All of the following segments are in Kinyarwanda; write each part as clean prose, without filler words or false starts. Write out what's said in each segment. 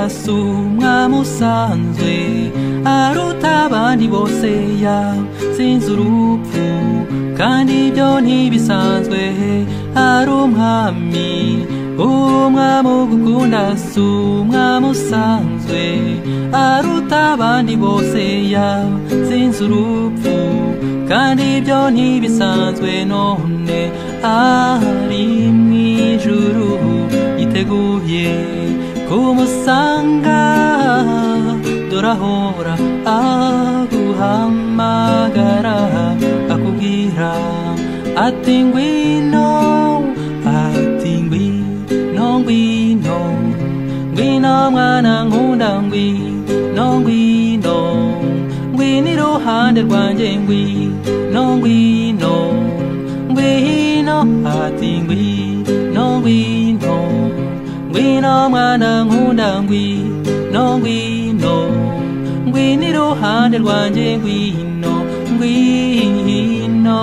sumwa musanzwe aruta abandi bose sinzi urupfu kandi ibyo ntibisanzwe ari umwami umwami ugukunda sumwa musanzwe aruta abandi bose sinzi urupfu kandi ibyo ntibisanzwe none ari mwijuru yiteguye kumusanga dorahora aguhamagara akubwira ati ngwino ngwino ngwino mwana nkunda ngwino ngwino ngwino iruhande rwanjye ngwino ngwino ngwino ati ngwino ngwino ngwino mwana nkunda ngwino ngwino ngwino iruhande rwanjye ngwino ngwino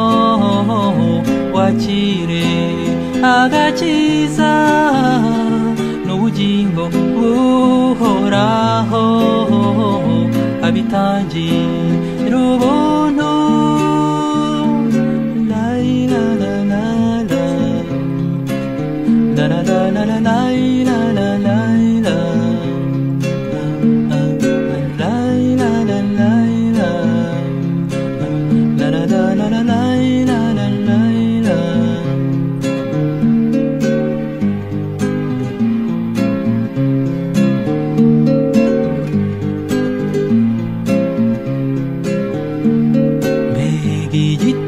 wakire agakiza n'ubugingo buhoraho abitangira ubuntu la la la la la la la la la la la la la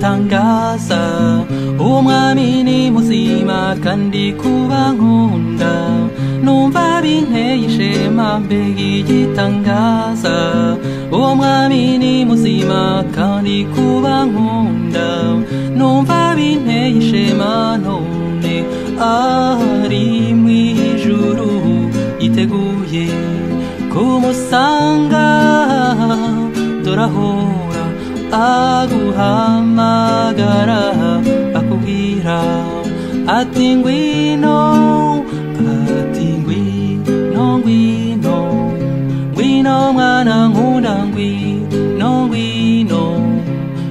tangaza umwami ni muzima kandi kuba nkunda numva binteye ishema mbega igitangaza umwami ni muzima kandi kuba nkunda numva binteye ishema none ari mwijuru yiteguye kumusanga dorahora aguhamagara akubwira ati ngwino ngwino ngwino mwana nkunda ngwino ngwino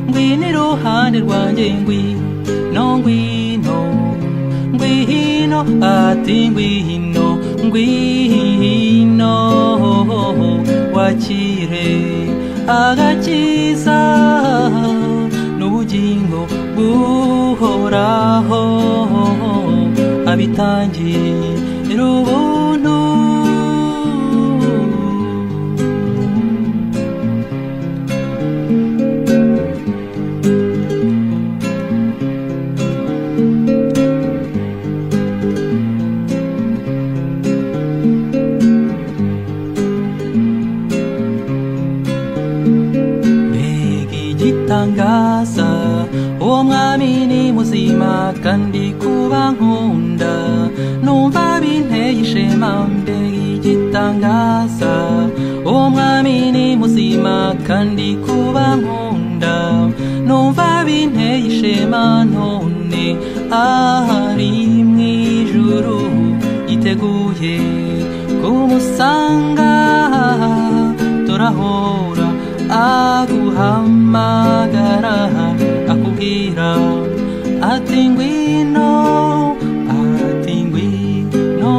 ngwino iruhande rwanjye ngwino ngwino ngwino ati ngwino ngwino wakire agakiza n'ubugingo buhoraho abitangira ubuntu tangaza umwami ni muzima kandi kuba nkunda numva binteye ishema mbega igitangaza umwami ni muzima kandi kuba nkunda numva binteye ishema none ari mwijuru yiteguye kumusanga dorahora aguhamagara akubwira ati ngwino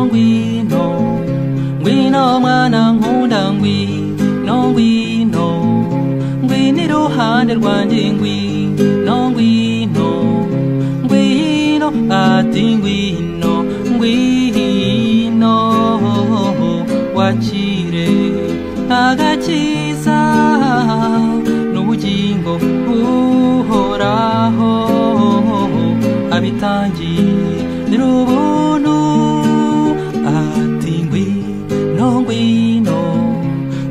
ngwino ngwino mwana nkunda ngwino ngwino ngwino iruhande rwanjye ngwino ngwino ngwino ati ngwino ngwino wakire agakiza n'ubugingo buhoraho abitangira ubuntu ati ngwino ngwino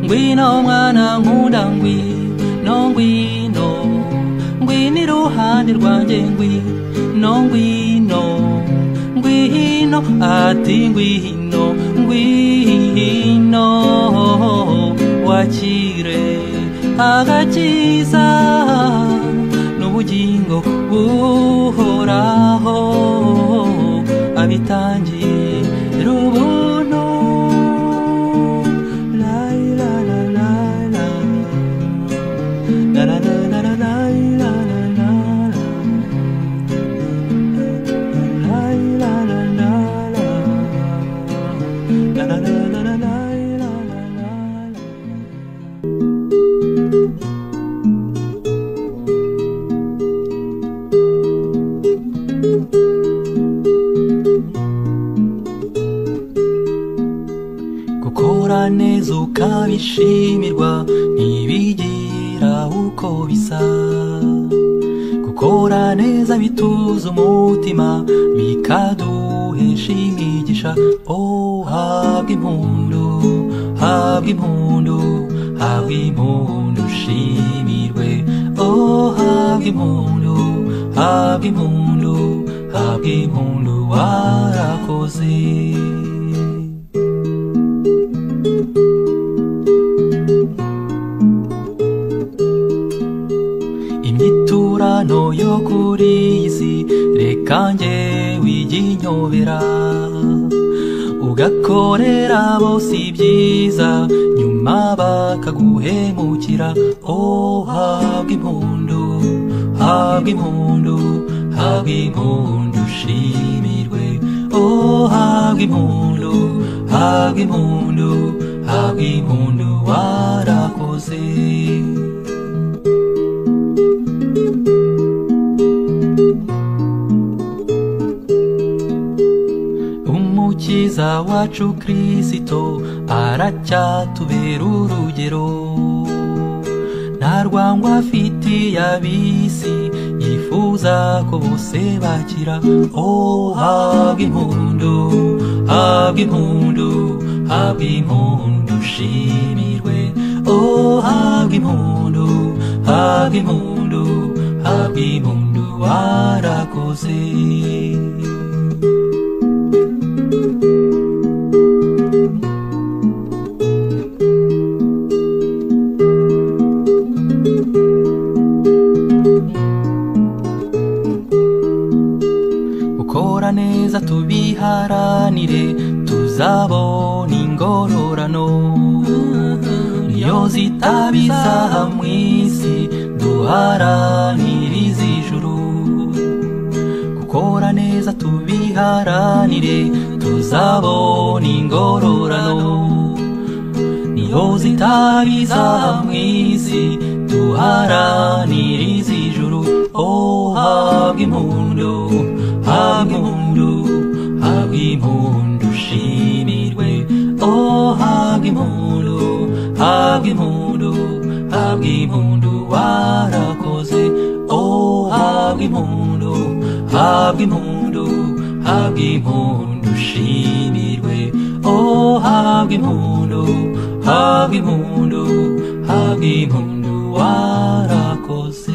ngwino mwana nkunda ngwino ngwino ngwino iruhande rwanjye ngwino ngwino ngwino ati ngwino ngwino wakire agakiza n'ubugingo buhoraho abitangira ubuntu neza ukabishimirwa ntibigira uko bisa. Gukora neza bituza umutima bikaduhesha imigisha. Oh, habwa impundu, habwa impundu, habwa impundu ushimirwe. Oh, habwa impundu, habwa impundu, habwa impundu warakoze. Imyiturano yo kuri iyi si reka njyewe ijye inyobera. Ugakorera bose ibyiza nyuma bakaguhemukira. Oh, habwa impundu, habwa impundu, habwa impundu ushimirwe. Oh, habwa impundu, habwa impundu, habwa impundu warakoze. Umukiza wacu Kristo aracyatubera urugero. Nta rwango afitiye ab'isi, yifuza ko bose bakira. Oh, habwa impundu, habwa impundu, habwa impundu ushimirwe. Oh, habwa impundu, habwa impundu, habwa impundu warakoze. Gukora neza tubiharanire tuzabona ingororano. Niyo zitabiza mw'isi duharanire iz'ijuru. Gukora neza tubiharanire tuzabona ingororano. Niyo zitabiza mw'isi duharanire iz'ijuru. Oh, habwa impundu, habwa impundu, habwa impundu ushimirwe. Oh, habwa impundu, habwa impundu, habwa impundu warakoze. Oh, habwa impundu, habwa impundu, habwa impundu ushimirwe. Oh, habwa impundu, habwa impundu, habwa impundu warakoze.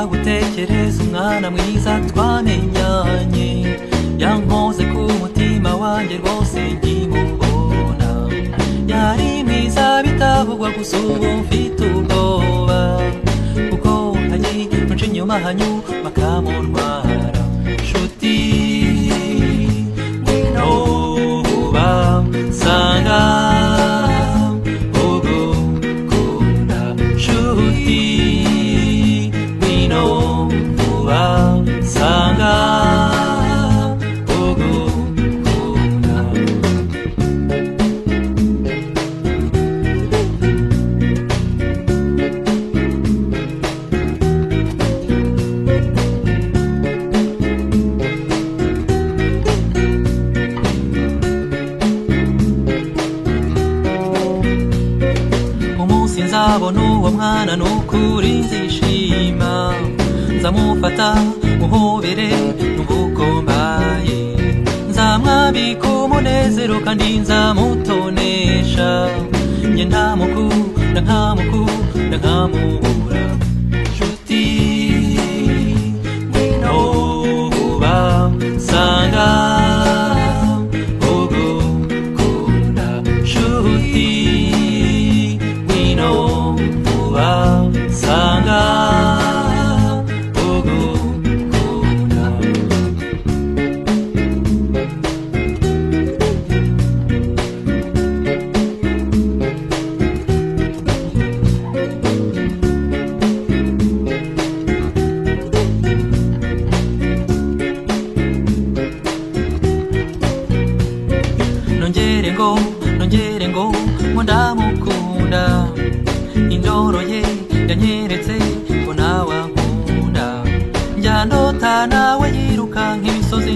Gutekereza umwana mwiza twamenyanye, yankoze ku mutima wanjye rwose nkimubona. Yari mwiza bitavugwa gusa ubu mfite ubwoba, kuko hagiye nca inyuma hanyuma bakamuntwara. Nshuti ngwino ubansanga ugukunda. Nshuti ubansanga ugukunda. Umunsi nzabona uwo mwana n'ukuri nzishima. Nzamufata muhobere n'ubugombaye. Nzamwambika umunezero kandi nzamutonesha. Njye ntamukunda nkamukunda nkamubura. Nshuti ngwino ubansanga ugukunda. Nshuti ngwino ubansanga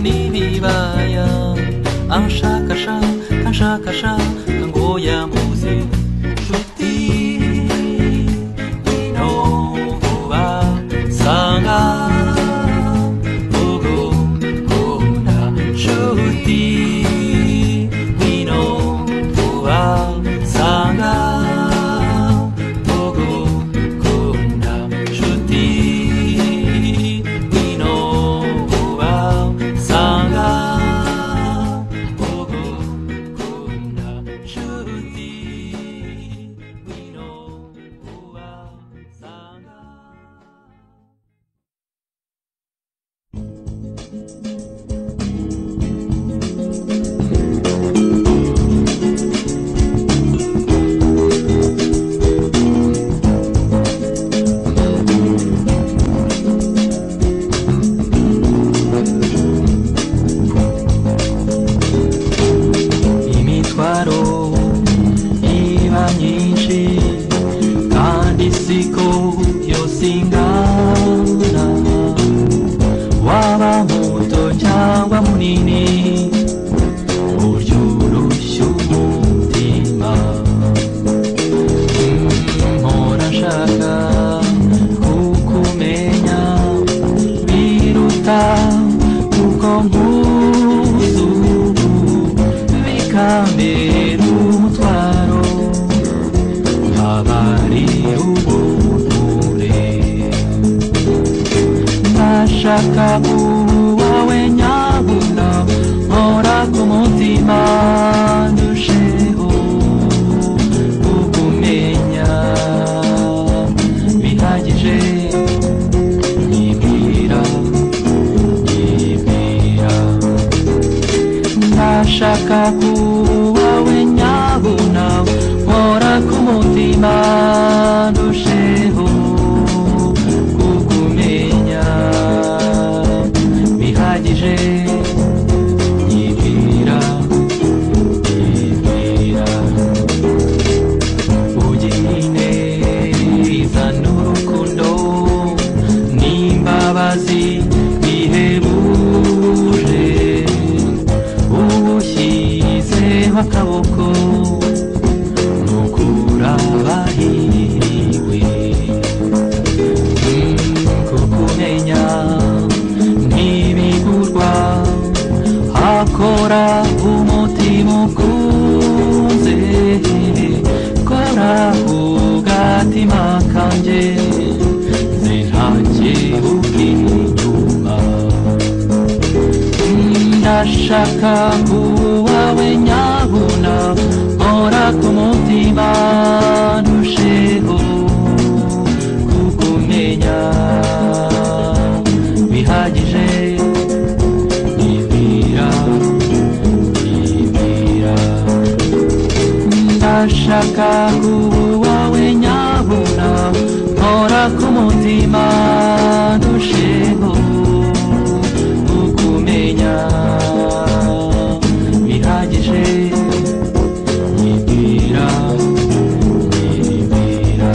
n'ibibaya anshakasha kanshakasha kangoya muzi nshuti ino vuba sanga ugukunda nshuti ino vuba sanga ugukunda nshuti ino vuba sanga ugukunda nshuti ino vuba sanga. Imitwaro iba myinshi kandi siko yose ingana, waba muto cyangwa munini buryo urushya umutima. Mpora nshaka kukumenya biruta uko nkuzi ubu, bikambera umutwaro nkabari ubunture. Ndashaka uwawe nyabuna mpora ku mutima ndusheho kukumenya bihagije. Nyibwira nyibwira ndashaka kuwawe nyabuna mpora ku mutima ndusheho kukumenya bihagije. Nyibwira nyibwira ugineza n'urukundo n'imbabazi bihebuje, ushyizeho akaboko nukura bahiriwe. Kukumenya ntibigurwa, hakora umutima ukunze, kora ugatima kanje ze ntake ukinyuma. Ndashaka kuwawe nyabuna mpora ku mutima ndusheho kukumenya bihagije. Nyibwira nyibwira ndashaka kuwawe nyabuna mpora ku mutima ndusheho kukumenya bihagije. Nyibwira nyibwira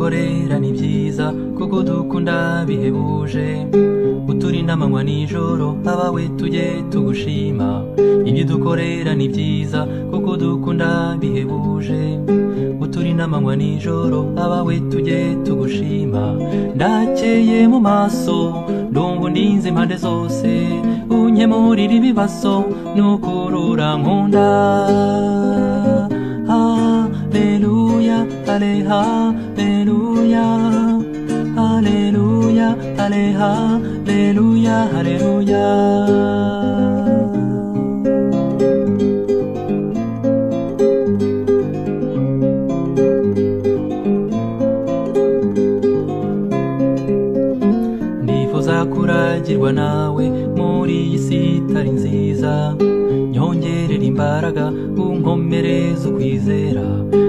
dukorera ni byiza kuko dukunda bihebuje uturi n'amanywa nijoro abawe tujye tugushima ibyo dukorera ni byiza kuko dukunda bihebuje uturi n'amanywa nijoro abawe tujye tugushima ndakeye mu maso ndumva ndinze impande zose unkemurira ibibazo nukurura nkunda Hallelujah, hallelujah, hallelujah, hallelujah, hallelujah. Ndifuza kuragirwa nawe muri iyi si itari nziza nyongerera imbaraga unkomereza ukwizera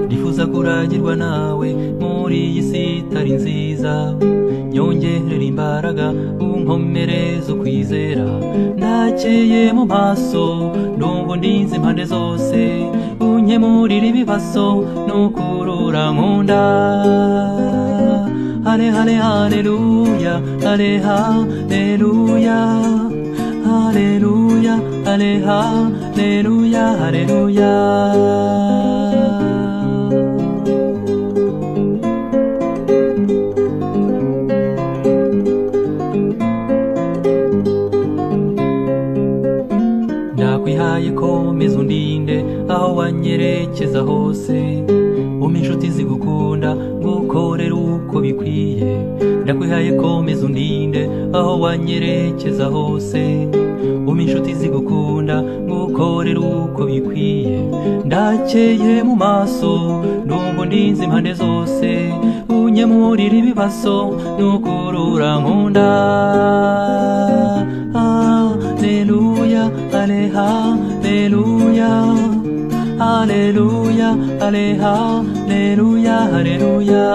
ndifuza kuragirwa nawe muri iyi si itari nziza nyongerera imbaraga unkomereza ukwizera ndakeye mu maso ndumva ndinze impande zose unkemurira ibibazo nukurura nkunda hale hale haleluya hale haleluya haleluya hale haleluya haleluya ndakwihaye komeza undinde aho wanyerekeza hose umpa inshuti zigukunda ngukorera uko bikwiye ndakwihaye komeza undinde aho wanyerekeza hose umpa inshuti zigukunda ngukorera uko bikwiye ndakeye mu maso ndumva ndinze impande zose unkemurira ibibazo nukurura nkunda Hallelujah, hallelujah, hallelujah, hallelujah, hallelujah.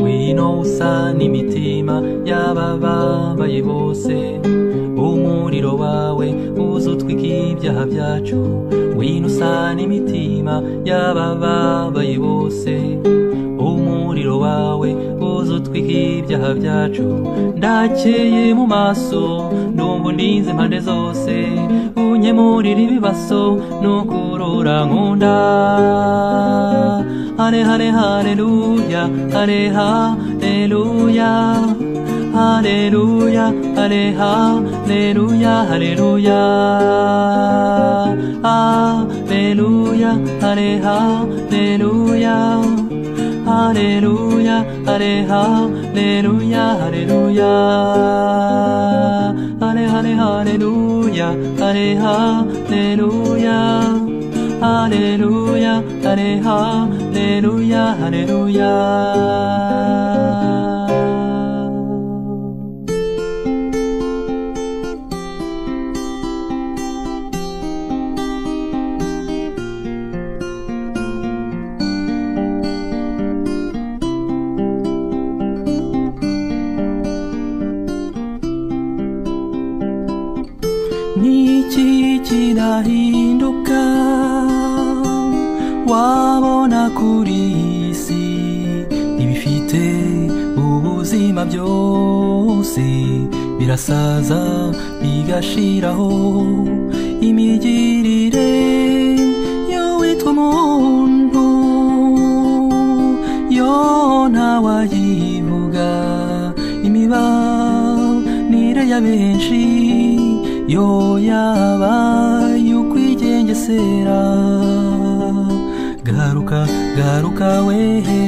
Wino usa n'imitima y'abababaye bose umuriro wawe uzutwika ibyaha byacu wino usa n'imitima y'abababaye bose umuriro wawe uzutwika ibyaha byacu ndakeye mu maso ndumva ndinze impande zose unkemurira ibibazo nukurura nkunda hale hale haleluya hale haleluya haleluya hale haleluya haleluya haleluya hale haleluya haleluya hale haleluya haleluya hale hale haleluya hale haleluya haleluya hale haleluya haleluya Niki kinahinduka wabona kuri isi ibifite ubuzima byose birasaza bigashiraho imigirire yo witwa umuntu yo ntawayivuga imibanire ya benshi yo yabaye ukwigengesera garuka garuka wehe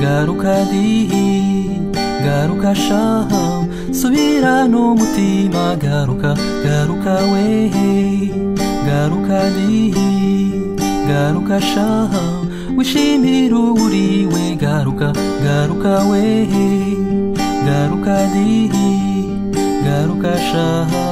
garuka dihi garuka shaha subira n'umutima garuka garuka wehe garuka dihi garuka shaha wishimira uriwe garuka garuka wehe garuka dihi garuka shaha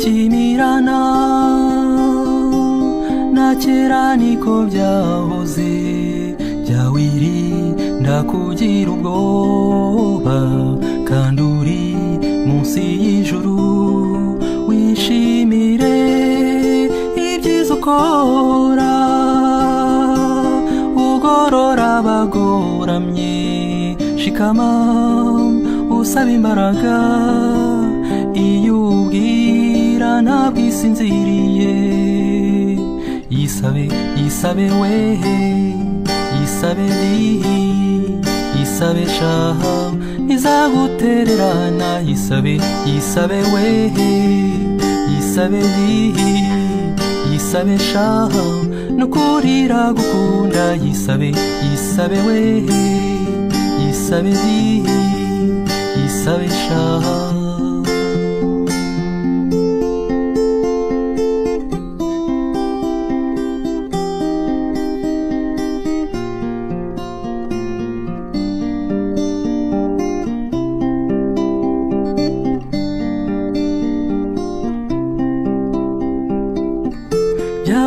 kimirana na kera niko byahoze jya wirinda kugira ubwoba kandi uri munsi y'ijuru wishimire ibyiza ukora ugorora abagoramye shikama usaba imbaraga iyo ubwira ntabwo isinziriye yisabe yisabe wehe yisabe dihi yisabe shaha izagutererana yisabe yisabe wehe yisabe dihi yisabe shaha nukurira gukunda yisabe yisabe wehe yisabe dihi yisabe shaha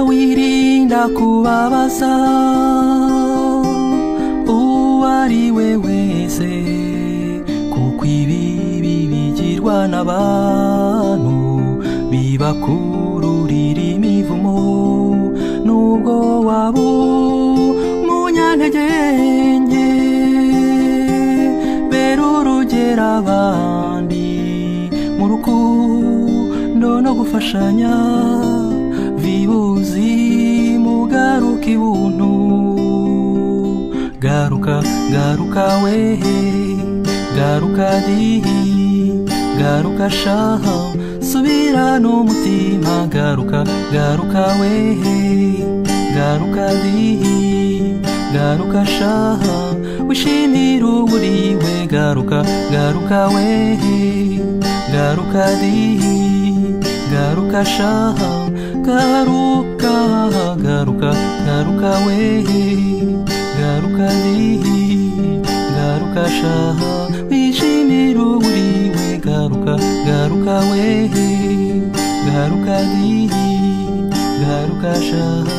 wirinda kubabaza uwari we wese kuko ibibi bigirwa n'abantu bibakururira imivumo nubwo waba umunyantege nke bera urugero abandi mu rukundo no gufashanya vibuzi mugaruka ibuntu garuka garuka wehe garuka dihi garuka shaha subira n'umutima garuka garuka wehe garuka dihi garuka shaha wishimira uburiwe garuka garuka wehe garuka dihi garuka shaha garuka garuka garuka wehe garuka dihi garuka shaha wishimira uburiwe garuka garuka wehe garuka dihi garuka shaha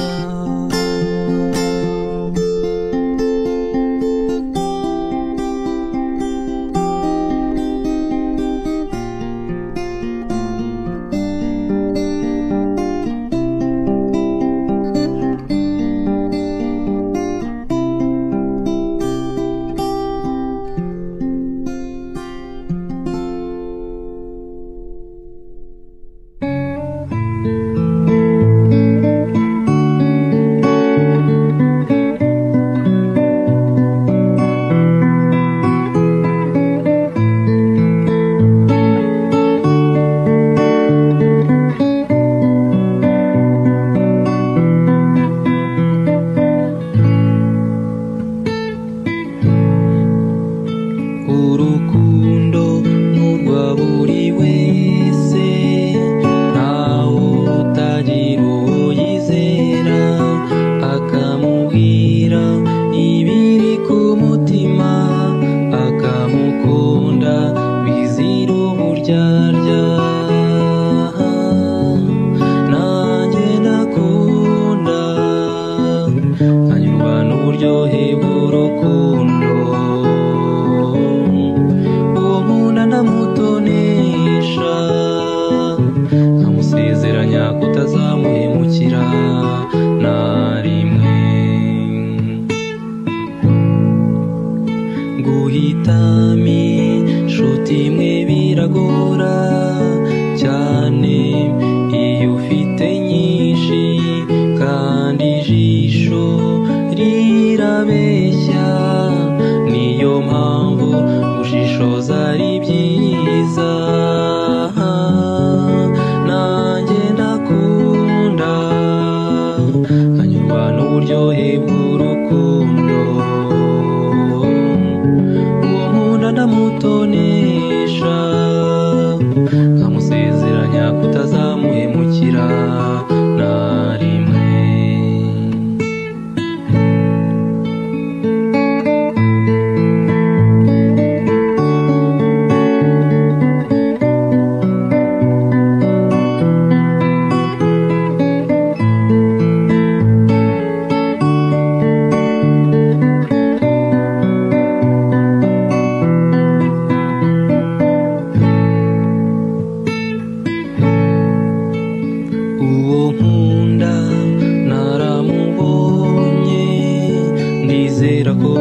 ndizera ko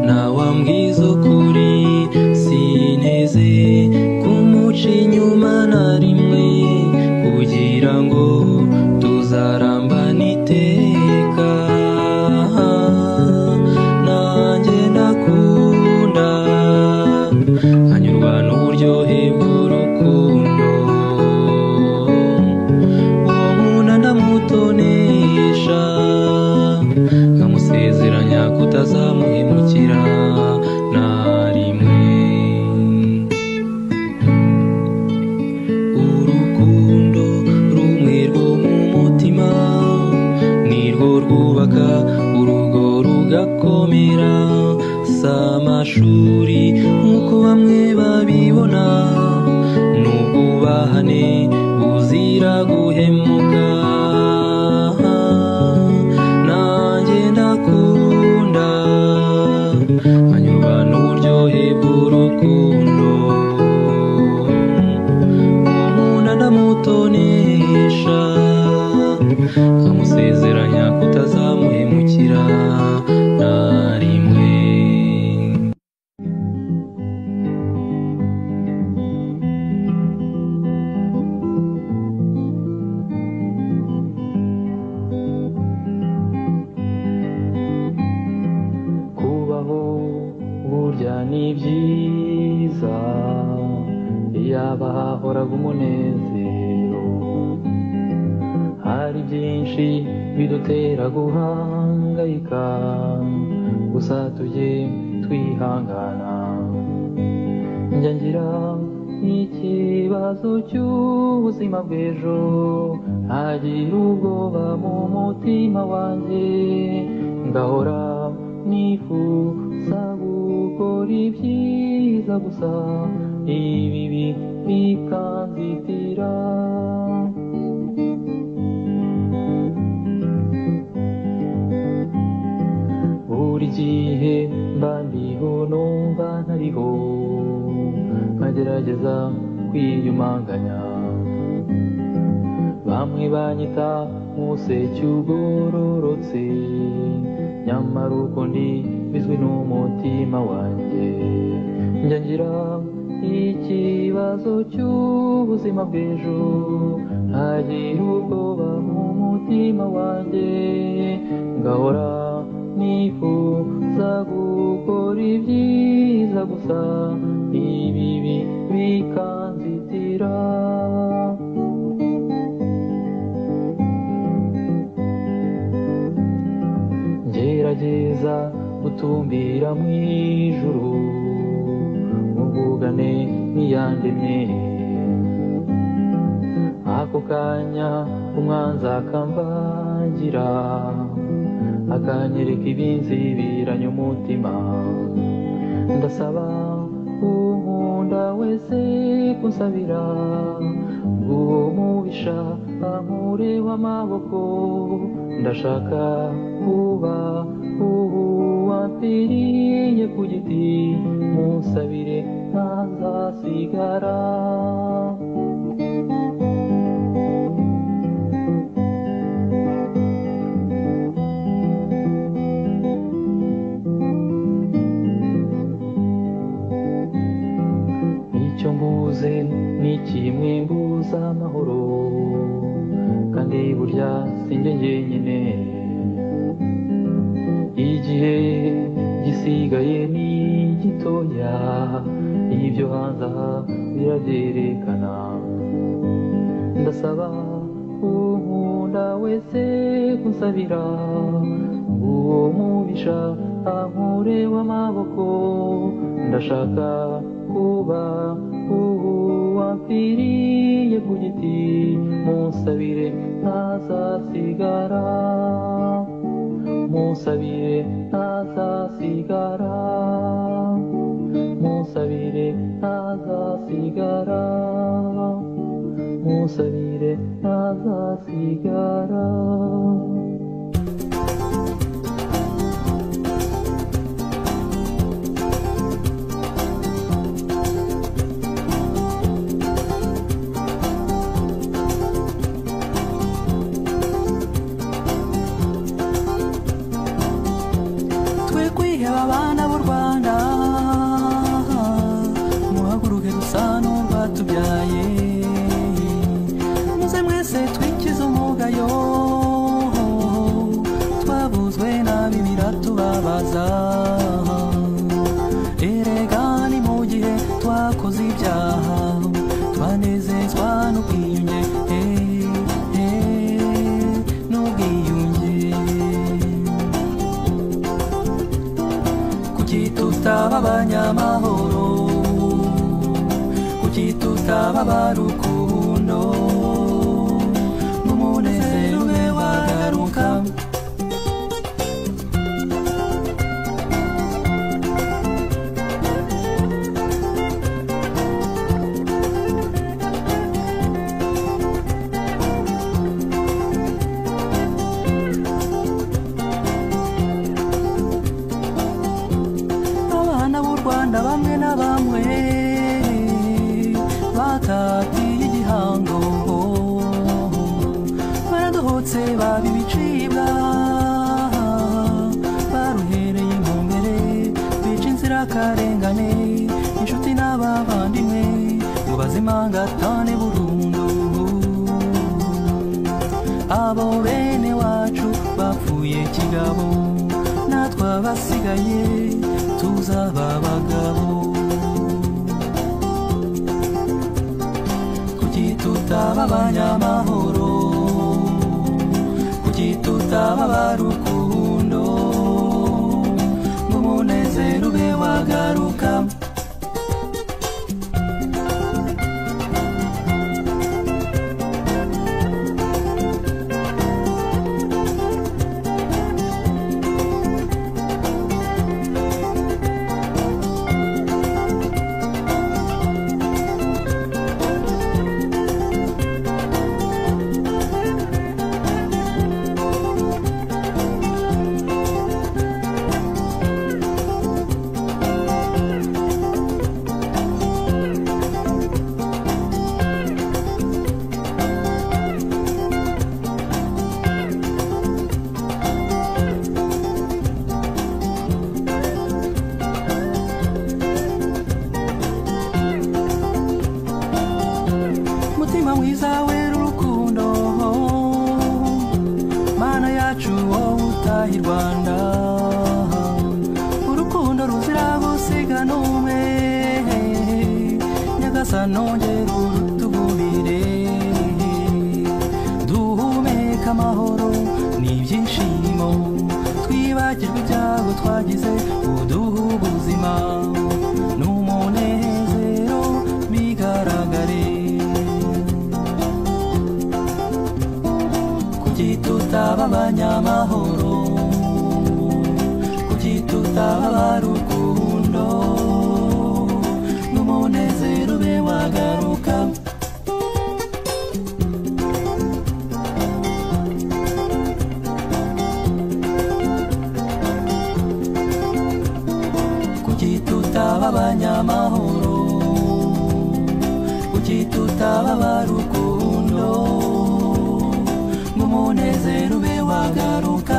ntawambwiza ukuri sinteze kumuca inyuma na rimwe kugira ngo tuzarambana iteka nanjye ndakunda nkanyurwa n'uburyohe bw'urukundo uwo nkunda ndamutonesha nkamusezeranya kutazamuhemukira na rimwe urukundo rumwe rwo mu mutima nirwo rwubaka urugo rugakomera si amashuri nk'uko bamwe babibona n'ubwubahane buzira guhemuka nanjye ndakunda nkanyurwa n'uburyohe bw'urukundo umuntu ndamutonesha nkamusezeranya kutazamuhemukira na rimwe kubaho burya ni byiza yaba hahoraga umunezero hari byinshi bidutera guhangayika gusa tujye twihangana njya ngira ikibazo cy'ubuzima bw'ejo ntagira ubwoba mu mutima wanjye ngahora nifuza gukora ibyiza gusa ibibi bikanzitira buri gihe mba ndiho numva ntariho nkagerageza kwiyumanganya bamwe banyita nk'umuseke ugororotse nyamara uko ndi bizwi n'umutima wanjye njya ngira ikibazo cy'ubuzima bw'ejo ntagira ubwoba mu mutima wanjye ngahora nifuza gukora ibyiza gusa ibibi bikanzitira ngerageza gutumbira mu ijuru muvugane n'iyandemye ako kanya umwanzi akamvangira akanyereka ibinzibiranya umutima ndasaba unkunda wese kunsabira uwo mubisha ankureho amaboko ndashaka kuba uwapfiriye ku giti munsabire ntazasigara icyo mbuze ni kimwe mbuza amahoro kandi burya sinjye njyenyine igihe gisigaye ni gitoya ibyo hanze aha birabyerekana ndasaba unkunda wese kunsabira uwo mubisha ankureho amaboko ndashaka kuba uwapfiriye ku giti munsabire ntazasigara munsabire ntazasigara munsabire ntazasigara munsabire ntazasigara abana b'u Rwanda muhaguruke dusa n'urwatubyaye muze mwese twikize umugayo twabuzwe nabi biratubabaza erega ni mu gihe twakoze ibyaha twanezezwa n'ubwiyunge n'ubwiyunge kuki tutaba abanyamahoro kuki tutaba abarukundo n'umunezero ube wagaruka bamwe na bamwe batatiye igihango baradohotse baba ibicibwa baruhereye inkomere bica inzirakarengane inshuti n'abavandimwe ngo bazimangatane burundu abo bene wacu bapfuye kigabo natwe abasigaye tuzaba abagabo kuki tutaba abanyamahoro kuki tutaba abarukundo ngo umunezero ube wagaruka mwiza wera urukundo mana yacu wowe utaha i Rwanda urukundo ruzira gusiga n'umwe nyagasani ongera urutugumire duhumeka amahoro n'ibyishimo twibagirwe ibyago twagize uduha ubuzima n'umunezero bigaragare kuki tutaba abanyamahoro kuki tutaba abarukundo n'umunezero ube wagaruka kuki tutaba abanyamahoro kuki tutaba abarukundo umunezero ube wagaruka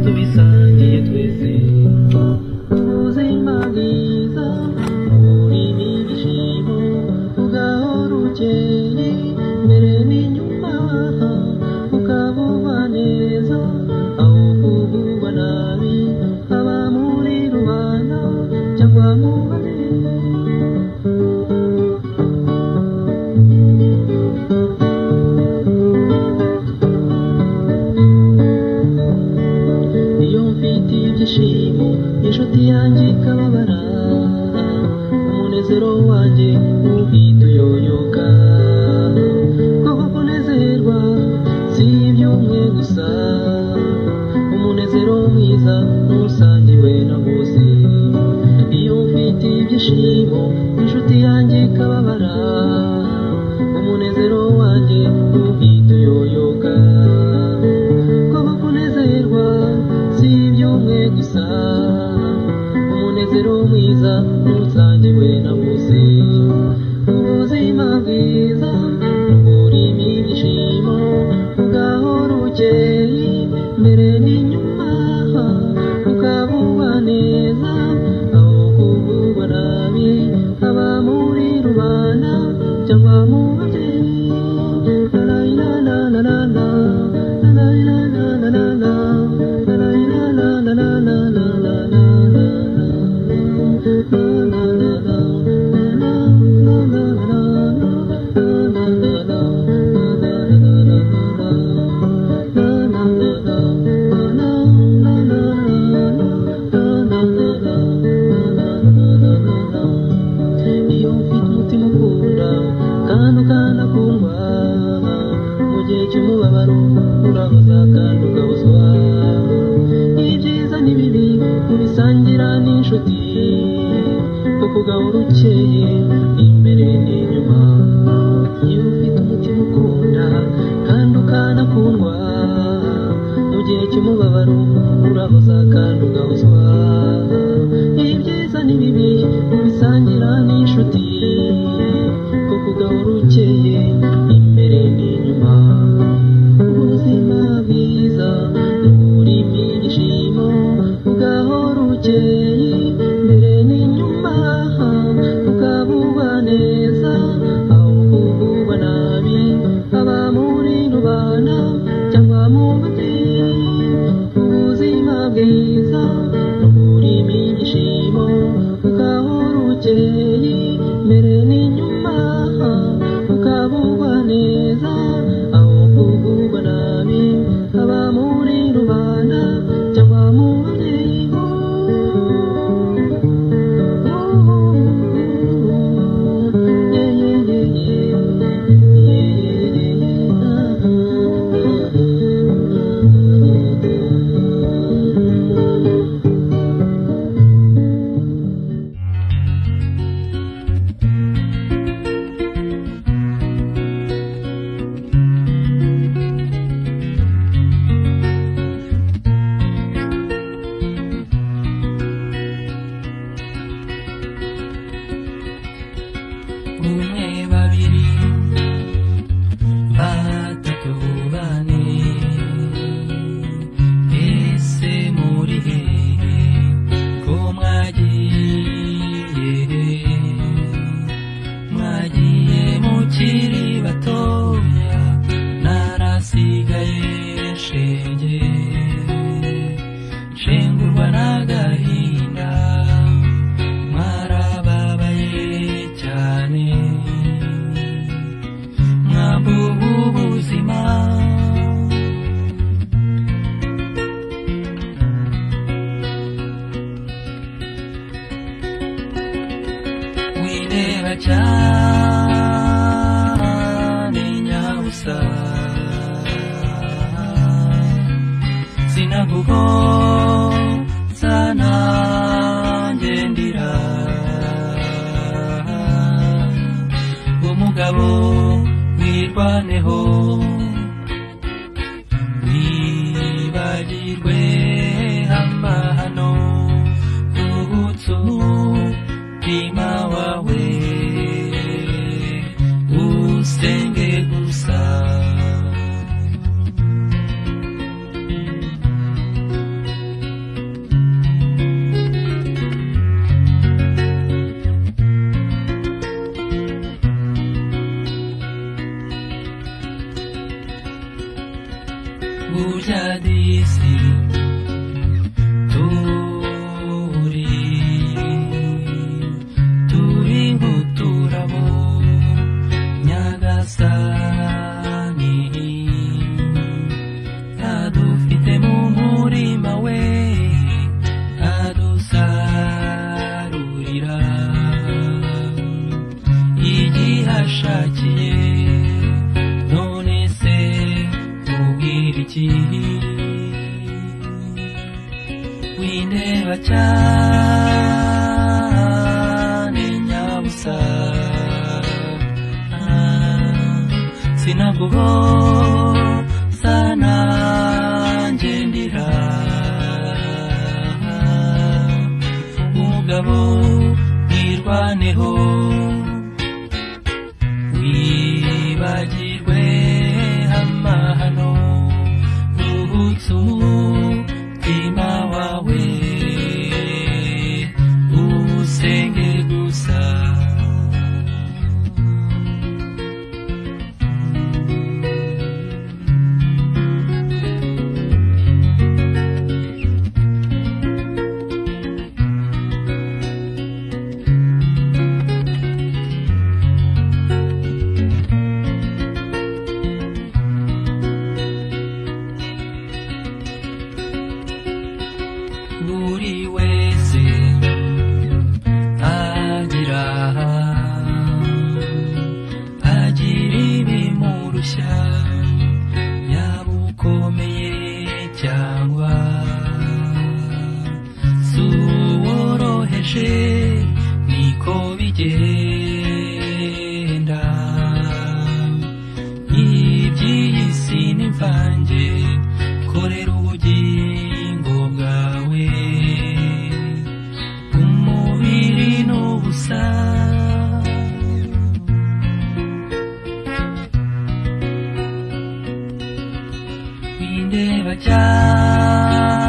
tubisangiye twese ubuzima bwiza burimo ibyishimo ugahora ukeye mbere n'inyuma ukavugwa neza aho kuvugwa nabi haba muri rubanda cyangwa mu bane ibyishimo cyangwa mu babyeyi. La la la la la la, la la la la la la, la la la la la la la la la.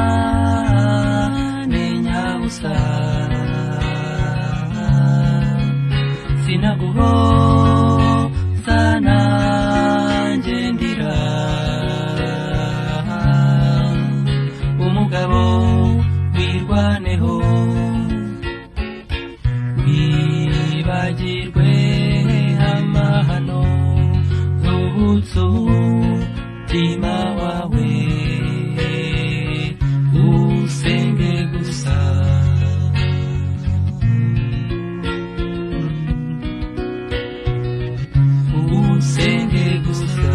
cyane nyabusa sinaguhoza nanjye ndira umugabo wirwaneho wibagirwe amahano n'ubutsu mutima wawe usenge gusa usenge gusa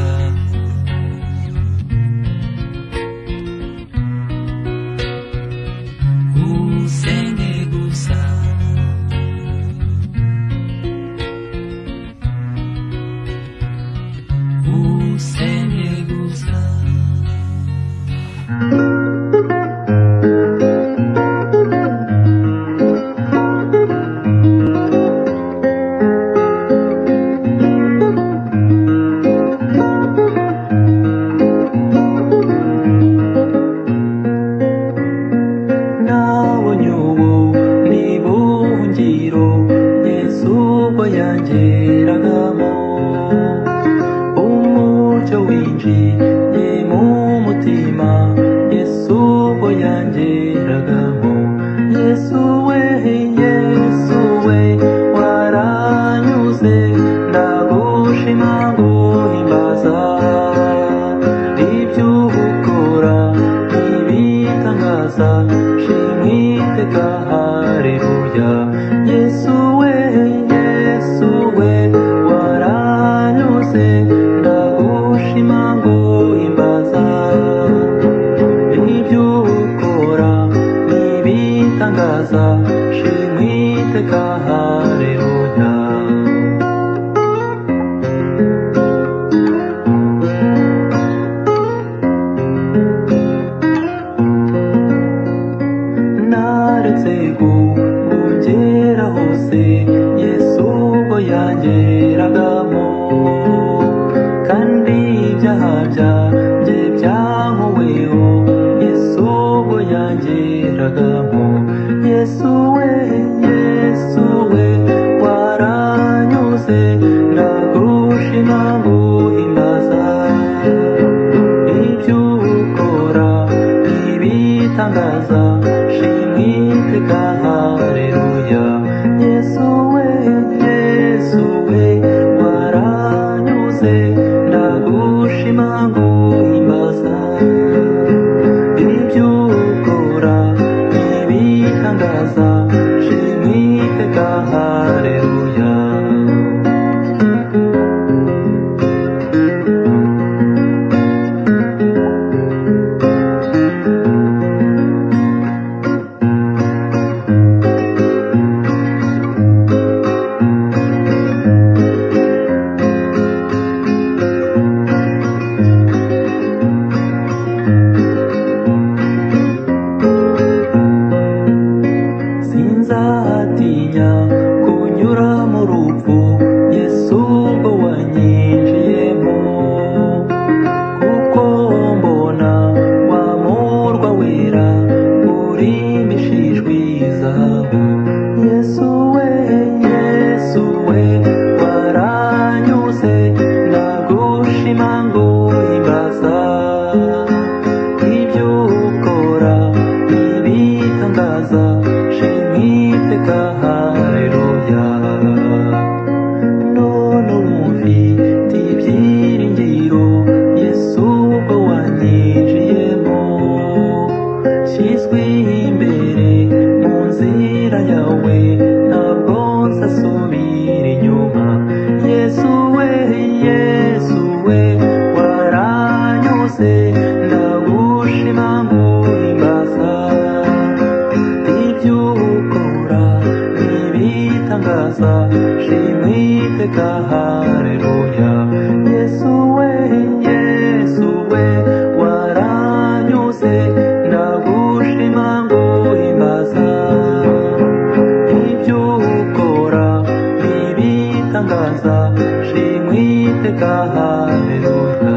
usenge gusa usenge gusa nabonye ubu n'ibungiro Yesu ubwo yangeragamo umucyo winjiye mu mutima Yesu ubwo yangeragamo Yesu we waranyuze ndagushima nguhimbaza ibyo ukora n'ibitangaza shimwiteka haleluya Yesu we waranyuze ndagushima nguhimbaza ibyo ukora n'ibitangaza shimwiteka haleluya naretse kugera hose Yesu ubwo yangeragamo kandi ibyaha byanjye byankuweho Yesu ubwo yangeragamo Yesu we waranyuze ndagushima nguhimbaza ibyo ukora n'ibitangaza shimwiteka haleluya Yesu we waranyuze ndagushima nguhimbaza ibyo ukora n'ibitangaza shimwiteka haleluya sinzatinya kunyura mu rupfu Yesu ubwo wanyinjiyemo kuko mbona wamurwa wera urimishijwe izahabu Yesu we waranyuze ndagushima nguhimbaza ibyo ukora n'ibitangaza shimwiteka haleluya none mufite ibyiringiro Yesu ubwo wanyinjiyemo nshyizwe imbere mu nzira yawe ntabwo nzasubira inyuma Yesu we waranyuze ndagushima nguhimbaza ibyo ukora n'ibitangaza shimwiteka haleluya Yesu we waranyuze ndagushima nguhimbaza ibyo ukora n'ibitangaza shimwiteka haleluya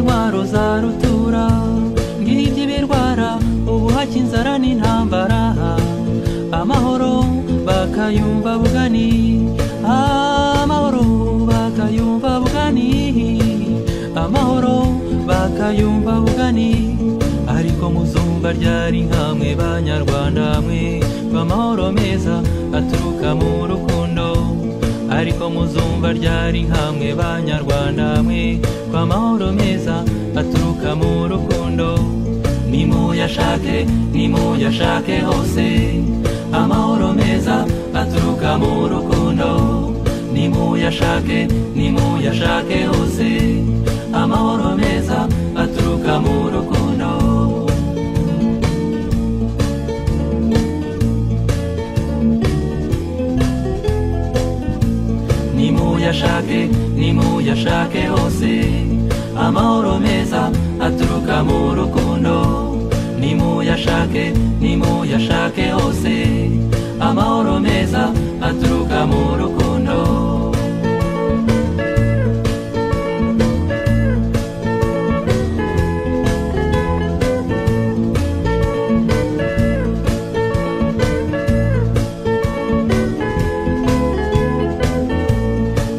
intwaro za rutura ngibyo ibirwara ubuhake inzara n'intambara amahoro bakayumva bugani amahoro bakayumva bugani amahoro bakayumva bugani ariko muzumva ryari nkamwe banyarwanda mwe amahoro meza aturuka mu rukundo ariko muzumva ryari nkamwe banyarwanda mwe amahoro meza aturuka mu rukundo nimuyashake hose amahoro meza aturuka mu rukundo nimuyashake hose amahoro meza aturuka mu rukundo nimuyashake hose amahoro meza aturuka mu rukundo nimuyashake hose amahoro meza aturuka mu rukundo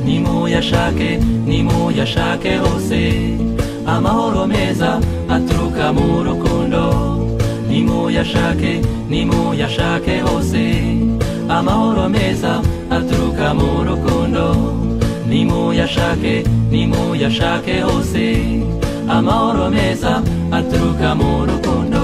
nimuyashake hose amahoro meza aturuka mu rukundo nimuyashake hose amahoro meza aturuka mu rukundo nimuyashake hose amahoro meza aturuka mu rukundo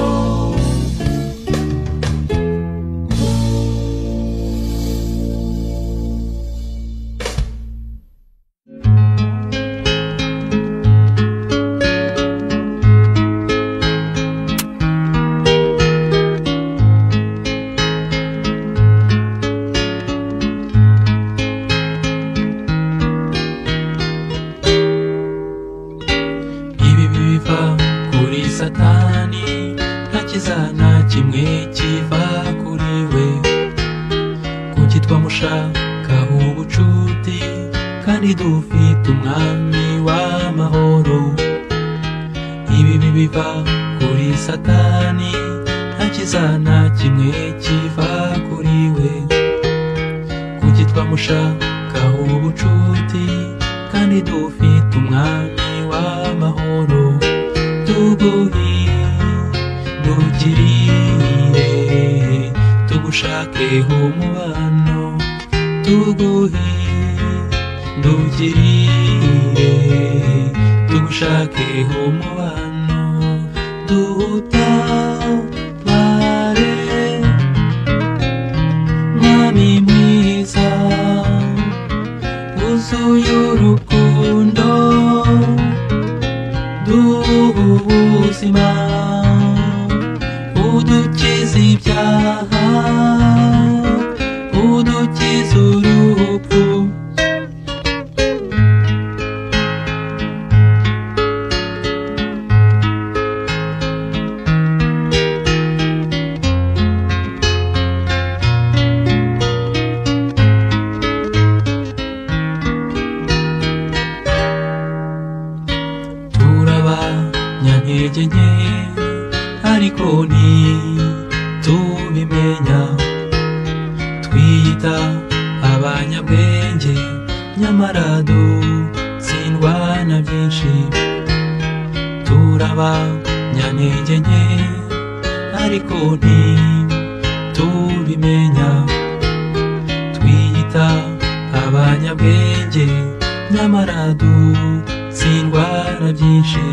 Satani ntakiza na kimwe kiva kuri we kuki twamushakaho ubucuti kandi dufite umwami w'amahoro ibibi biva kuri Satani ntakiza na kimwe kiva kuri we kuki twamushakaho ubucuti kandi dufite umwami w'amahoro tuguhindukirire tugushakeho umubano tuguhindukirire tugushakeho umubano dutabare mwami mwiza wuzuye urukundo ubuzima udukiza ibyaha udukiza urupfu nyantege nke ariko ntitubimenya twiyita abanyabwenge nyamara dutsindwa na byinshi turabanyantege nke ariko ntitubimenya twiyita abanyabwenge nyamara dutsindwa na byinshi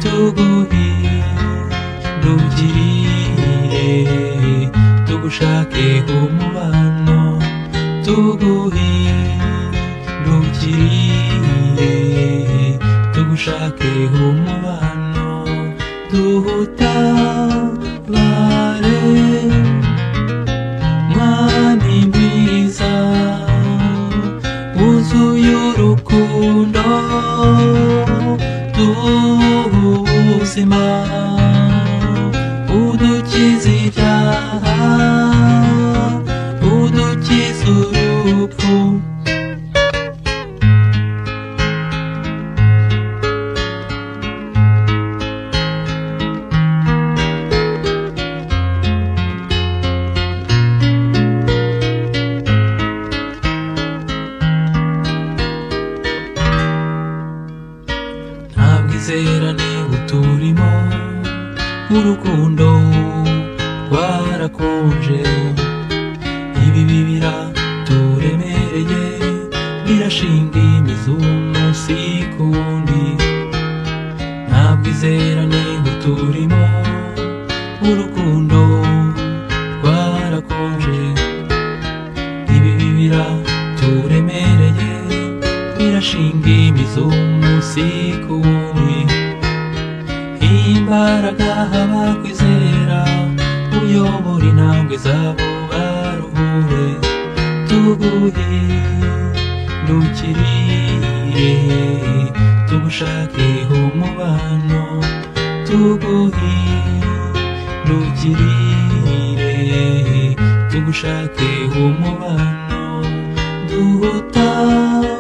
tuguhindukirire tugushakeho umubano tuguhindukirire tugushakeho umubano dutabare mwami mwiza wuzuye urukundo ubuzima udukiza ibyaha udukiza urupfu ubwizerane buturimo, urukundo rwarakonje, ibibi biraturemereye, birashinga imizi umunsi ku wundi. Nta bwizerane buturimo, urukundo rwarakonje, ibibi biraturemereye, birashinga imizi umunsi ku wundi. Imbaraga abakwizera, uyobora intambwe zabo baruhure, tuguhindukirire, tugushakeho umubano, tuguhindukirire, tugushakeho umubano. Dutabare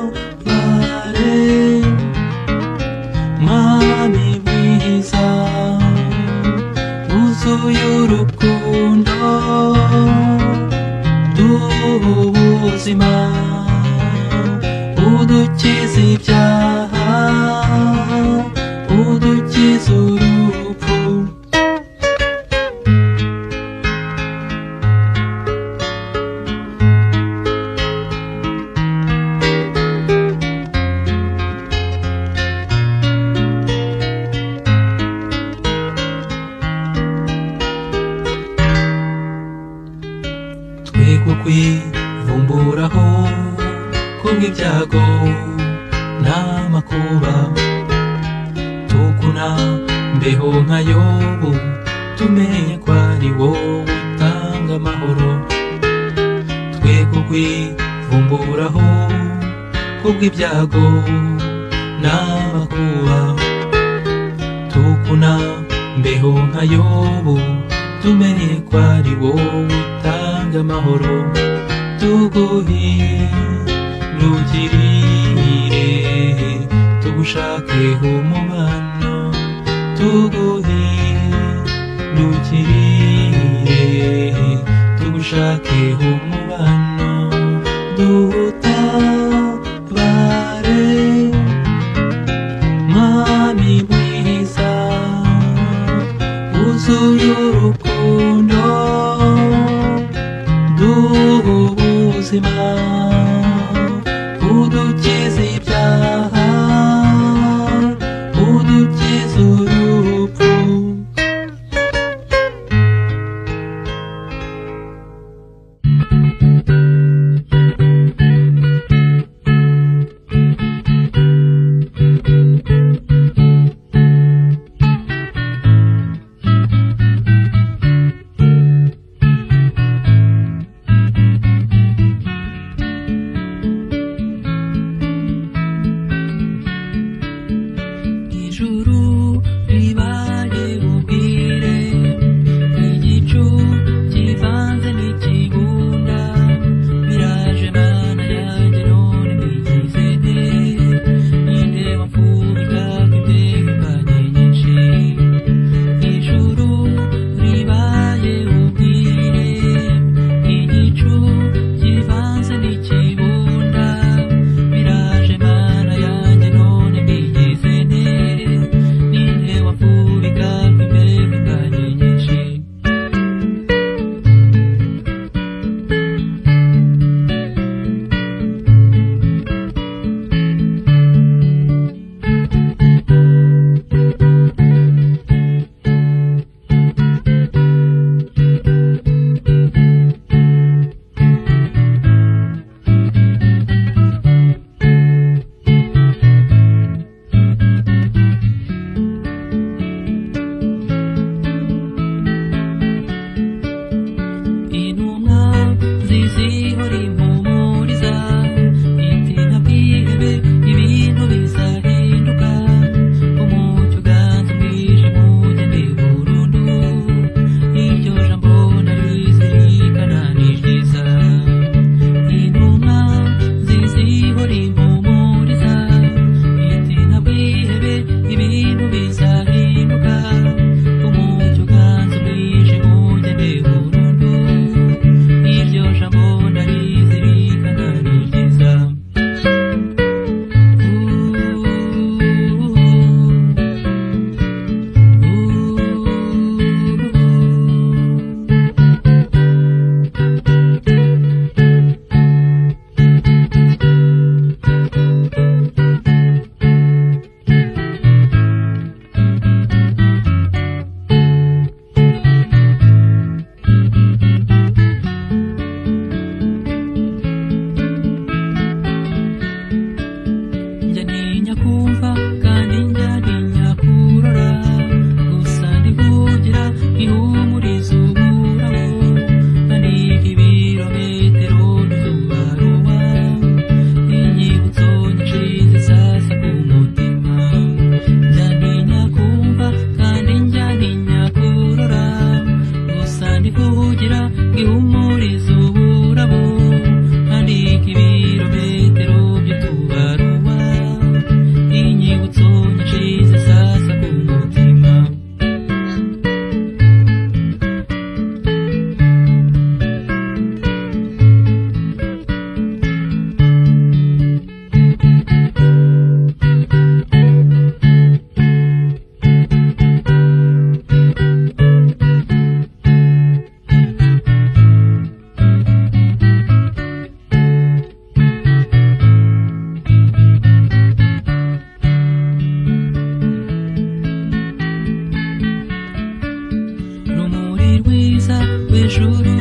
Mwami mwiza, wuzuye urukundo, duha ubuzima, udukiza ibyaha, udukiza urupfu. Twego kwivumburaho kubw'ibyago n'amakuba, tukuna mbeho nka Yobu, tumenye ko ari wowe utanga amahoro. Twego kwivumburaho kubw'ibyago n'amakuba, tukuna mbeho nka Yobu, tumenye ko ari wowe utanga amahoro. Tuguhindukirire, tugushakeho umubano, tuguhindukirire, tugushakeho umubano. Dutabare Mwami mwiza, wuzuye urukundo, duha ubuzima, udukiza ibyaha, udukiza urupfu. Ijuru riba juru